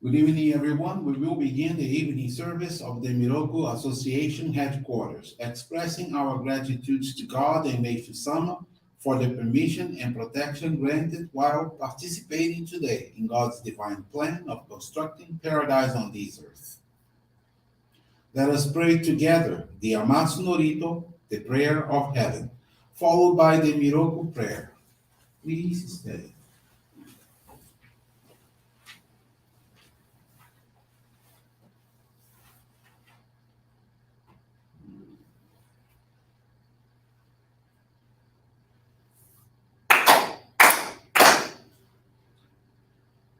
Good evening, everyone. We will begin the evening service of the Miroku Association headquarters, expressing our gratitude to God and Meishu-sama for the permission and protection granted while participating today in God's divine plan of constructing paradise on this earth. Let us pray together the Amatsu-Norito, the prayer of heaven, followed by the Miroku Prayer. Please stay.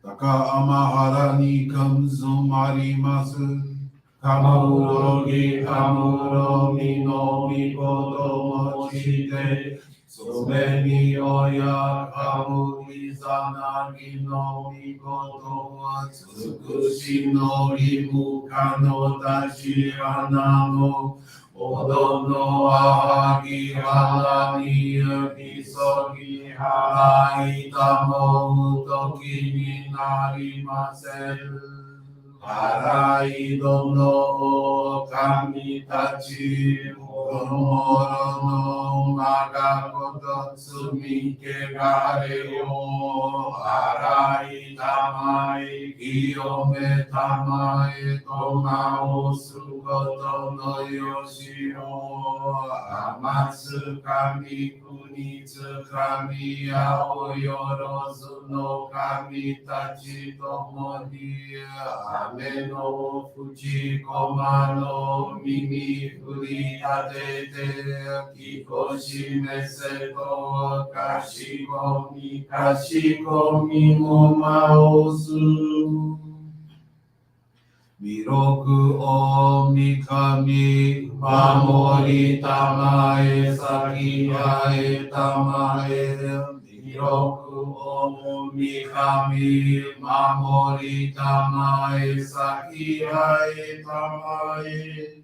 Taka amahara ni kamzumarimasu. Kamurogi kamurogi no mikoto mochite Sumeni oya kamuri zanagi no mikoto Tsukushi no rimu kano tashi hanamo Odo no ahagi hanani misogi harai tamo utoki ni narimasen Harai dono kami tachi moro no maga koto tsumi kegare yo Harai tamai kiyome tamai toma osu koto no yoshi yo Amatsu kami kunitsu kami ao yorozu no kami tachi tomo ni Ame no fuji koma no mimi furi atete kikoshi meseto kashikomi mo maosu Miroku o mikami mamori tamae sakihae tamae Miroku o mikami mamori tamae sakihae tamae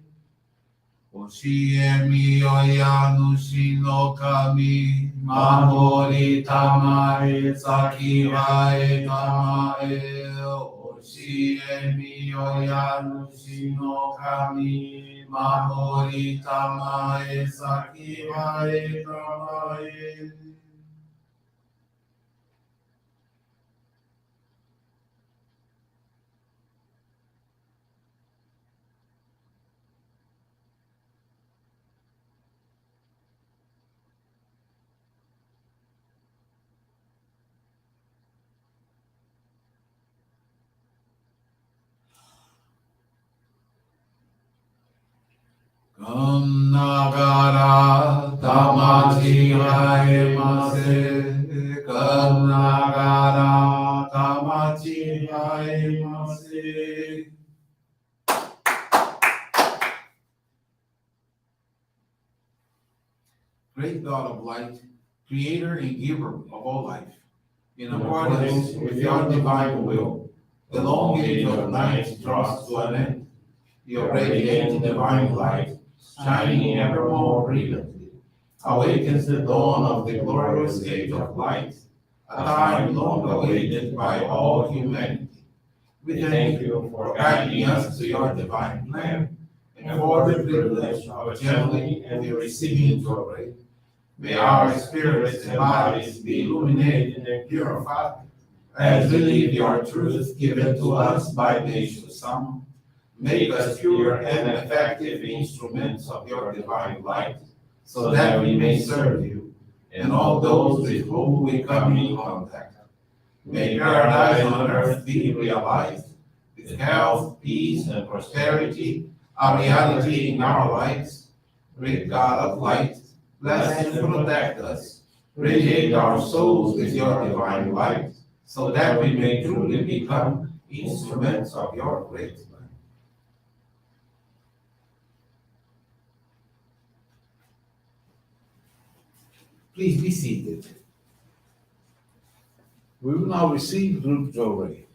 Oshie mi oyanushi no kami mamori tamae sakihae tamae Oshie mi oyanushi no kami mamori tamae sakihae tamae Kannagara tamachi haemase Kannagara tamachi haemase Great God of light, creator and giver of all life, in accordance with your divine will, the long age of night draws to an end. Your radiant divine light, shining ever more brilliantly, awakens the dawn of the glorious age of light, a time long awaited by all humanity. We thank you for guiding us to your divine plan and for the privilege of channeling and receiving Johrei. May our spirits and bodies be illuminated and purified as we live your truth given to us by Meishu-sama. Make us pure and effective instruments of your divine light, so that we may serve you and all those with whom we come in contact. May paradise on earth be realized, with health, peace, and prosperity, a reality in our lives. Great God of light, bless and protect us. Radiate our souls with your divine light, so that we may truly become instruments of your great plan. Please be seated. We will now receive group Johrei.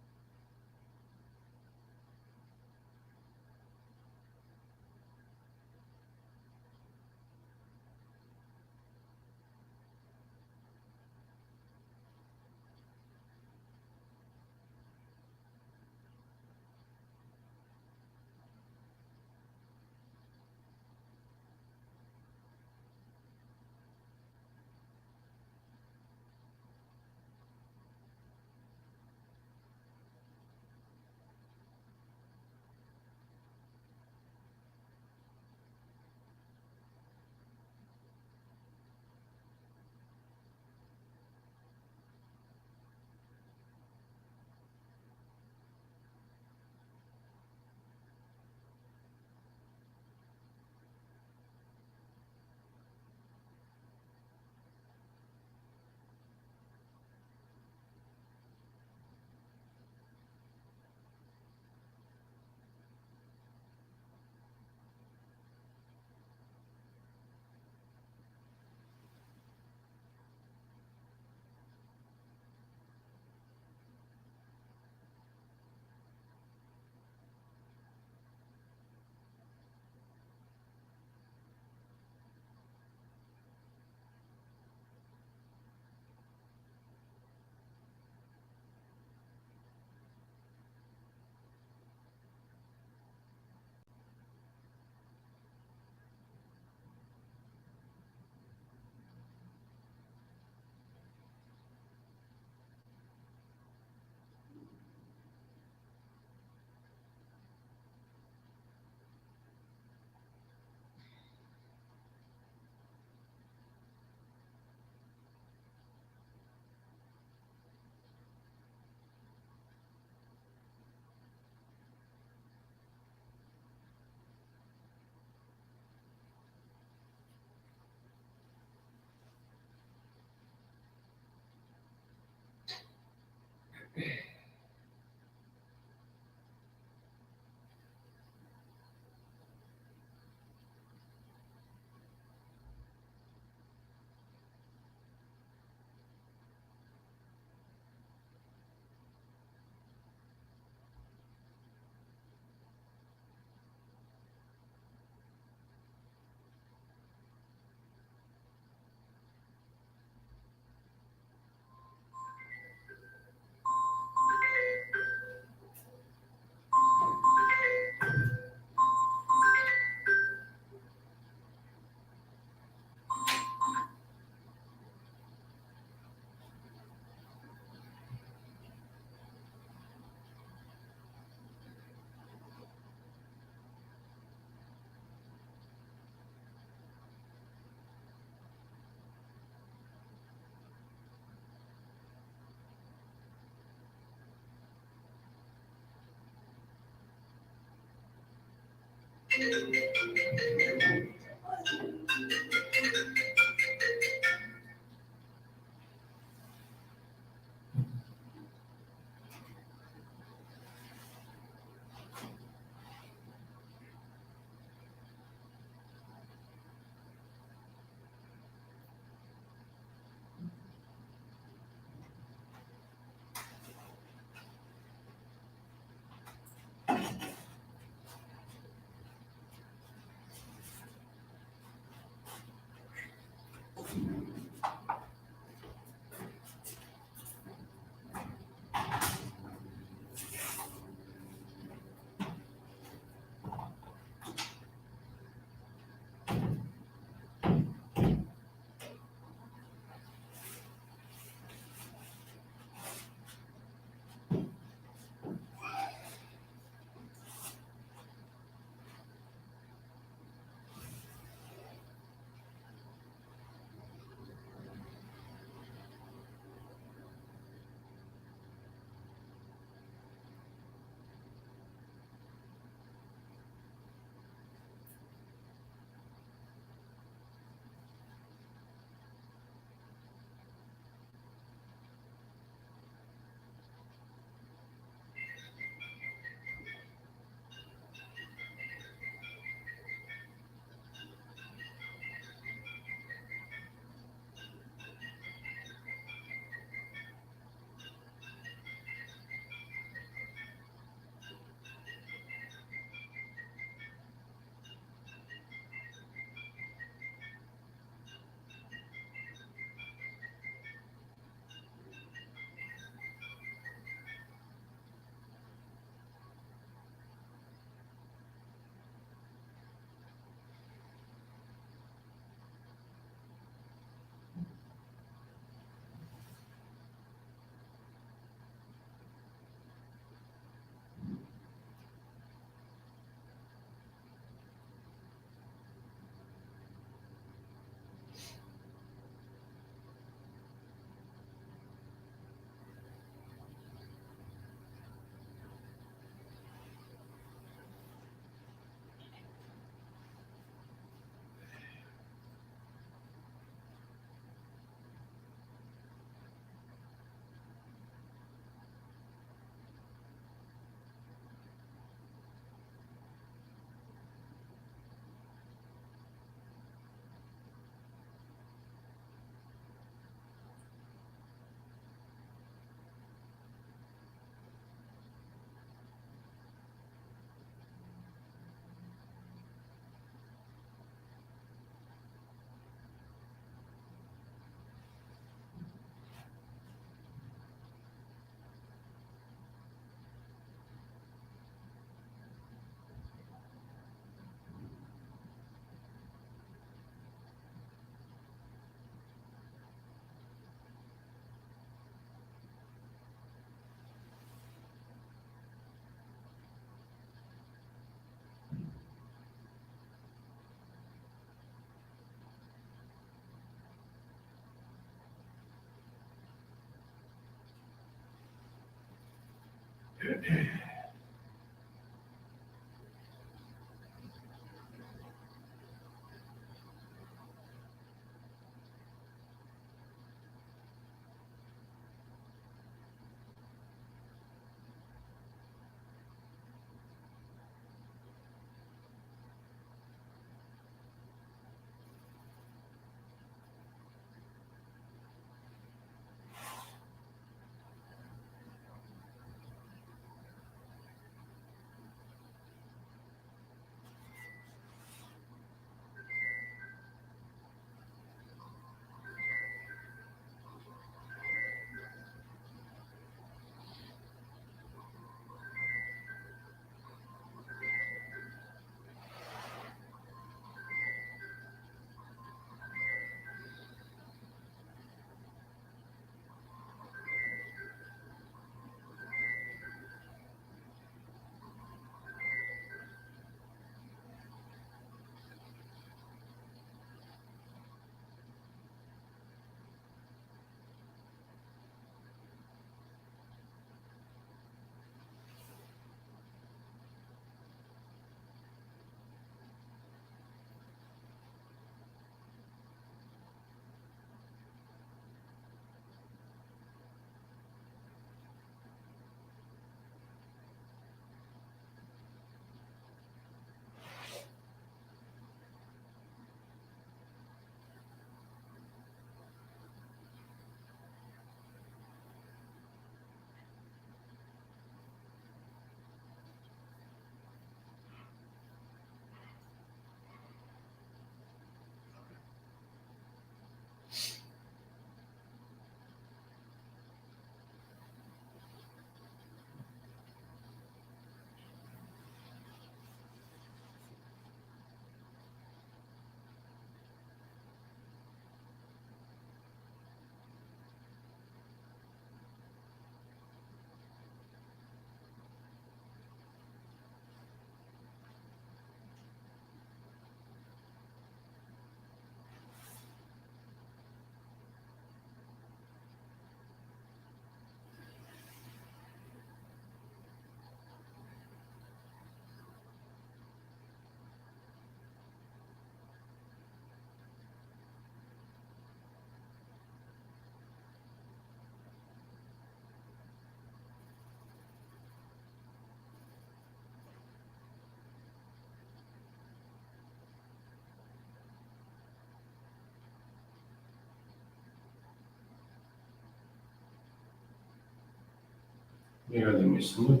We are the Meishu-sama.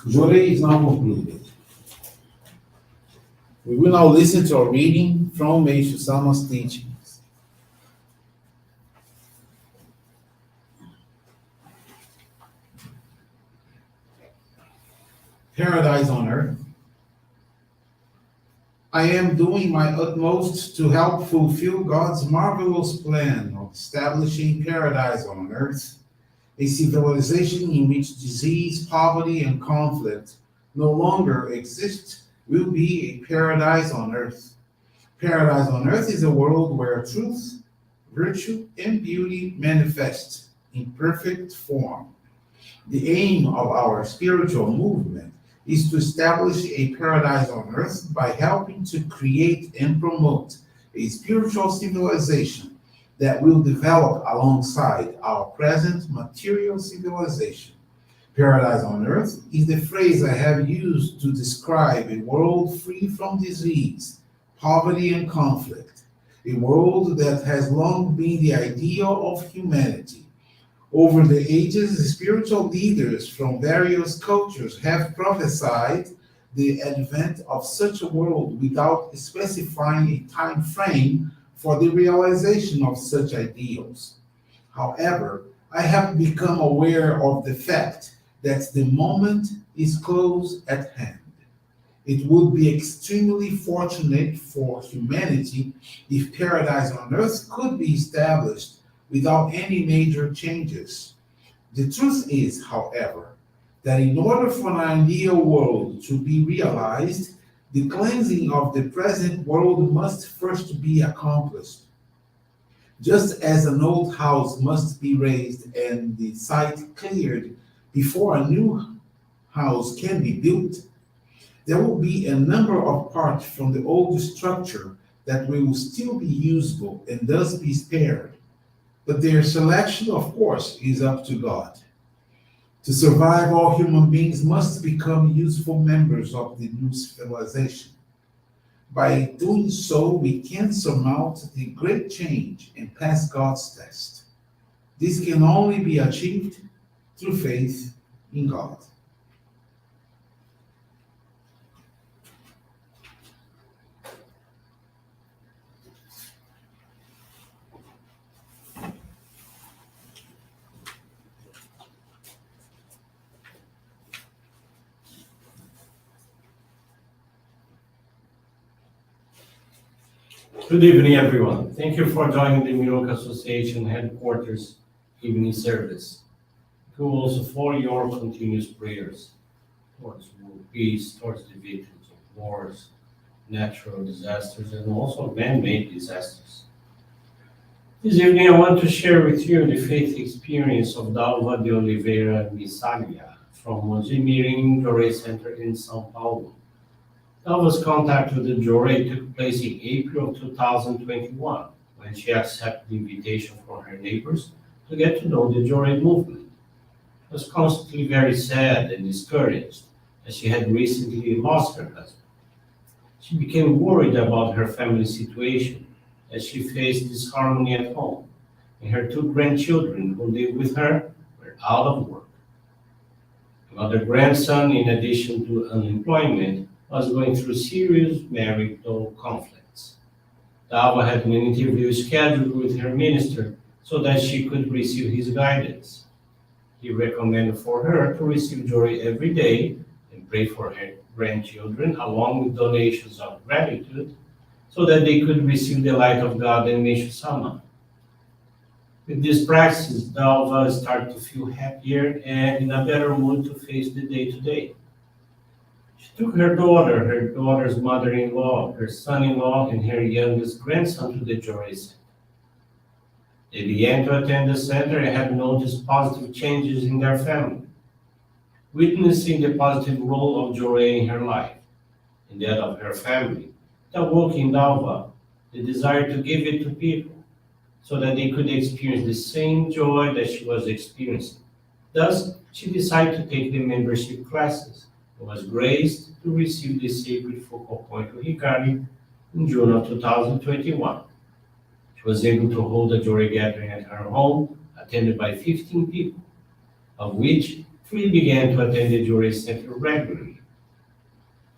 Johrei is now concluded. We will now listen to a reading from Meishu-sama's teachings. Paradise on Earth. I am doing my utmost to help fulfill God's marvelous plan of establishing paradise on earth, a civilization in which disease, poverty, and conflict no longer exist will be a paradise on earth. Paradise on earth is a world where truth, virtue, and beauty manifest in perfect form. The aim of our spiritual movement is to establish a paradise on earth by helping to create and promote a spiritual civilization that will develop alongside our present material civilization. Paradise on earth is the phrase I have used to describe a world free from disease, poverty, and conflict, a world that has long been the ideal of humanity. Over the ages, spiritual leaders from various cultures have prophesied the advent of such a world without specifying a time frame for the realization of such ideals. However, I have become aware of the fact that the moment is close at hand. It would be extremely fortunate for humanity if paradise on earth could be established without any major changes. The truth is, however, that in order for an ideal world to be realized, the cleansing of the present world must first be accomplished. Just as an old house must be razed and the site cleared before a new house can be built, there will be a number of parts from the old structure that will still be usable and thus be spared. But their selection, of course, is up to God. To survive, all human beings must become useful members of the new civilization. By doing so, we can surmount the great change and pass God's test. This can only be achieved through faith in God. Good evening, everyone. Thank you for joining the Miroku Association headquarters evening service. Thank you also for your continuous prayers towards world peace, towards the victims of wars, natural disasters, and also man-made disasters. This evening, I want to share with you the faith experience of Dalva de Oliveira Misaglia from Mojimirim Johrei Center in São Paulo. Dalva's contact with the Johrei took place in April of 2021, when she accepted the invitation from her neighbors to get to know the Johrei movement. She was constantly very sad and discouraged, as she had recently lost her husband. She became worried about her family situation, as she faced disharmony at home, and her two grandchildren who lived with her were out of work. Another grandson, in addition to unemployment, was going through serious marital conflicts. Dalva had an interview scheduled with her minister so that she could receive his guidance. He recommended for her to receive Johrei every day and pray for her grandchildren, along with donations of gratitude, so that they could receive the light of God and Meishu-sama. With this practice, Dalva started to feel happier and in a better mood to face the day-to-day. She took her daughter, her daughter's mother-in-law, her son-in-law, and her youngest grandson to the Johrei Center. They began to attend the center and had noticed positive changes in their family, witnessing the positive role of Johrei in her life and that of her family. That woke in Dalva the desire to give it to people so that they could experience the same joy that she was experiencing. Thus, she decided to take the membership classes and was graced to receive the sacred focal point of Hikari in June of 2021. She She was able to hold a Johrei gathering at her home, attended by 15 people, of which 3 began to attend the Johrei Center regularly.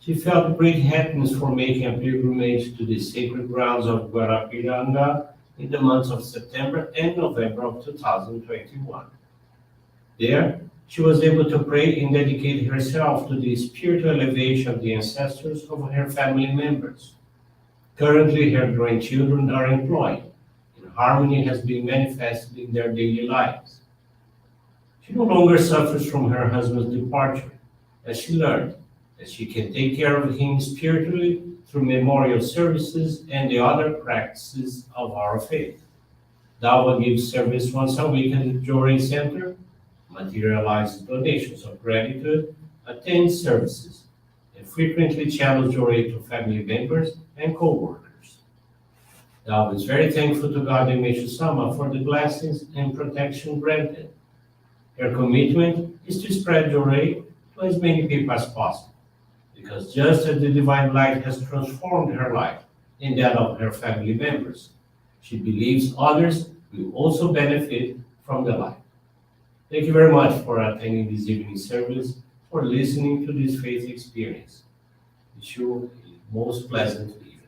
She felt great happiness for making a pilgrimage to the sacred grounds of Guarapiranga in the months of September and November of 2021. There, she was able to pray and dedicate herself to the spiritual elevation of the ancestors of her family members. Currently, her grandchildren are employed, and harmony has been manifested in their daily lives. She no longer suffers from her husband's departure, as she learned that she can take care of him spiritually through memorial services and the other practices of our faith. Dawa gives service once a week at the Johrei Center, materializes donations of gratitude, attends services, and frequently channels Johrei to family members and co-workers. Dawa is very thankful to God and Meishu-sama for the blessings and protection granted. Her commitment is to spread Johrei to as many people as possible, because just as the divine light has transformed her life and that of her family members, she believes others will also benefit from the light. Thank you very much for attending this evening service, for listening to this faith experience. Wish you a most pleasant evening.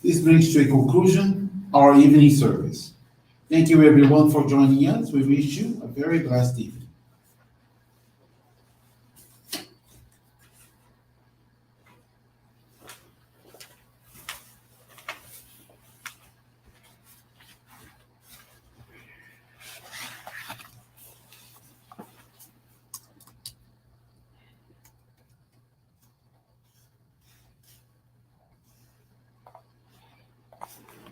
This brings to a conclusion our evening service. Thank you everyone for joining us. We wish you a very blessed evening.